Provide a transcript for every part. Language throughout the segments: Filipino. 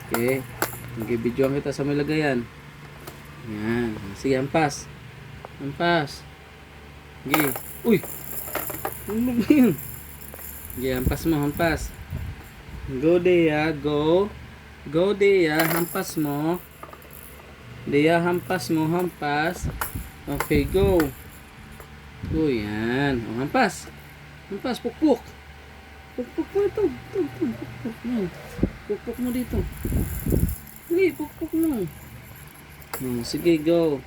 Okay. Mag-videoan kita sa may lagayan. Yan. Sige, hampas. Hampas. Sige. Uy! Ano ba yun? Sige, hampas mo, hampas. Go, Dea. Go. Go, Dea. Hampas mo. Dea, hampas mo. Hampas. Okay, go. Go, yan. O, hampas. Hampas, pukpuk. Pukpuk mo ito. Pukpuk mo. Pukpuk mo dito. Dali, pukpuk mo. Sige, go.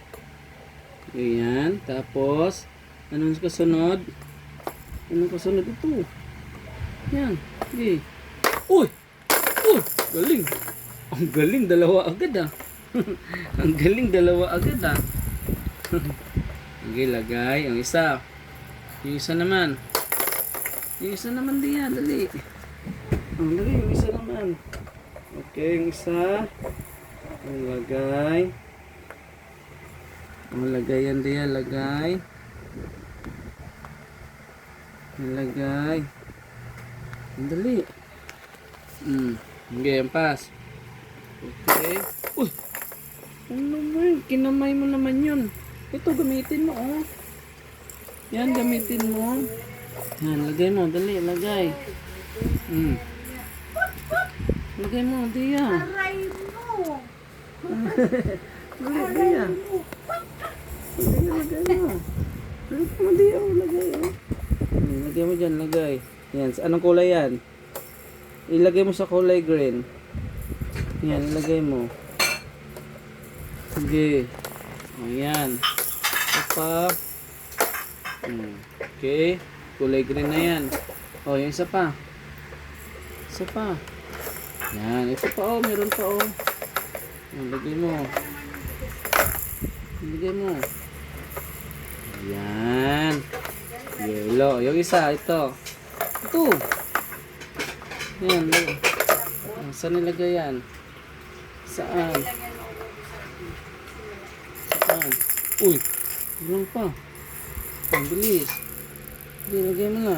Ayan. Tapos, anong kasunod? Anong kasunod ito? Yan. Sige. Uy! Uy! Galing. Ang galing, dalawa agad ah. Ang galing, dalawa agad ah. Okay, lagay. Ang isa. Yung isa naman. Yung isa naman diyan. Dali. Dali, yung isa naman. Okay, yung isa. Ang lagay. Ang lagay yan diyan. Lagay. Ang lagay. Ang dali. Okay, ang pass. Okay. Uy! Ano naman? Kinamay mo naman yun. Ito, gamitin mo, oh. Yan, gamitin mo. Yan, lagay mo. Dali, lagay. Lagay mo, Dia. Aray mo! Dali, Dia. Lagay mo. Lagay mo, Dia. Lagay, oh. Lagay mo dyan, lagay. Yan, sa anong kulay yan? Ilagay mo sa kulay green. Yan, ilagay mo. Sige. Ayan. Pa. Okay. Kulay green na yan. O, yung isa pa. Isa pa. Yan. Ito pa, oh. Meron pa, oh. Lagay mo. Lagay mo. Ayan. Yellow. Yung isa, ito. Ito. Yan. Saan nilagay yan? Saan? Saan? Uy! Ilang pa. Ang bilis. Lagay mo na.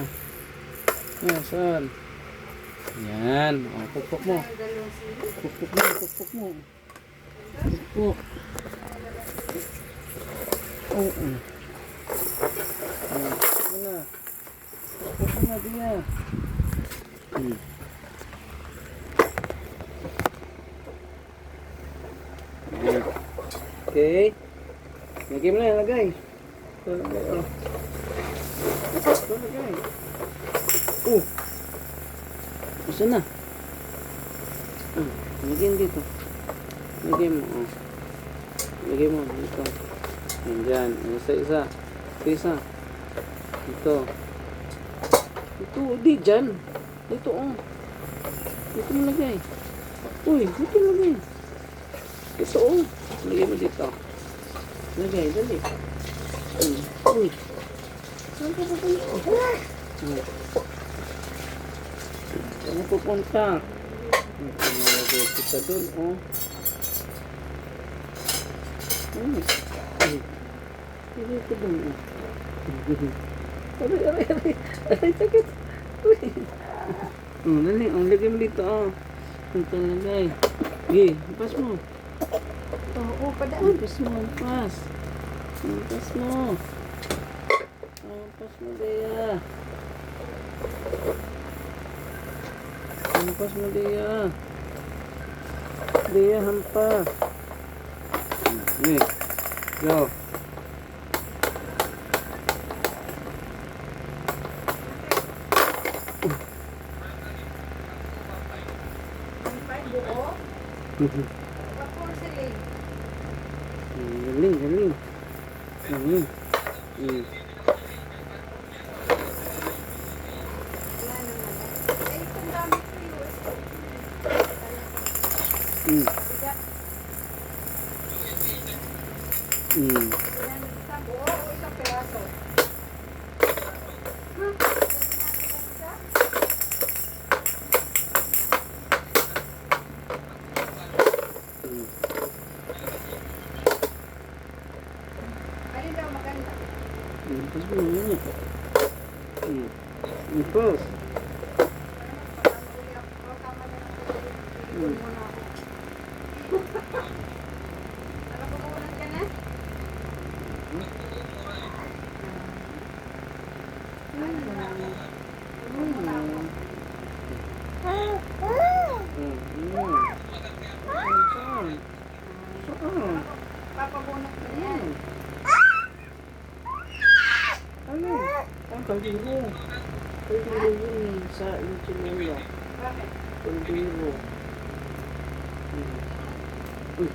Yan, saan? Yan. O, pukpuk mo. Pukpuk mo, pukpuk mo. Pukpuk. Oo. Pukpuk mo na. Pukpuk mo na, Dia. Okay. Lagay mo na, lagay. Ito, lagay, oh. Ito, lagay. Gusto na. Lagay mo dito. Lagay mo, oh. Lagay mo, dito. Yan, dyan. Isa. Isa. Ito. Ito, di, dyan. Dito, oh. Dito mo lagay. Uy, dito lagay. Ito, oh. Lagay mo dito. Lagay, dali. Uy. Saan ka pupunta? Saan ka pupunta? Lagay kita doon, oh. Lagay ko doon, oh. Aray, sakit. Uy. Dali, lagay mo dito, oh. Ito lagay. Okay, pas mo. Oo, padaan. Ampas mo, ampas. Ampas mo. Ampas mo, Dea. Hampas mo, Dea. Dea, hampas. Okay. Go. Porcelain. Galing. Galing. Wala naman. Ay, itong gamit ko USB. Bigat. Wala na isang buo o isang peraso. Alin daw maganda? Ampas mo, ano? Ampas. Kasama na. Muna ako. Nakapag-ulat ka na? Papabunot mo yan. Ano? Ang kaldero. Kaldero yun sa insulina. Bakit? Kaldero. Uy.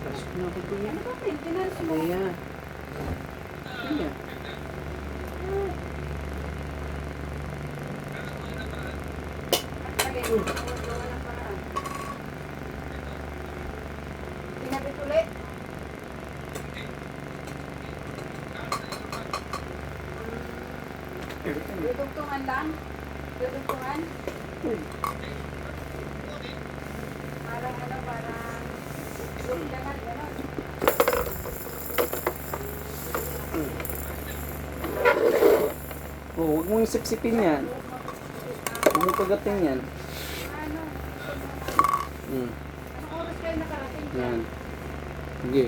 Pasok na ako po yan. Ano ba maintenance mo? Kaya. Kaya. Lagay mo. Gawa ng paraan. Pinabit ulit. Dudugtungan lang. Dudugtungan. Uy. Parang ano, parang dugtungan, gano'n. Oh, huwag mong sipsipin yan. Huwag mong kagatin yan. Ano? Hmm. Anong oras kayo nakarating? Yan. Sige.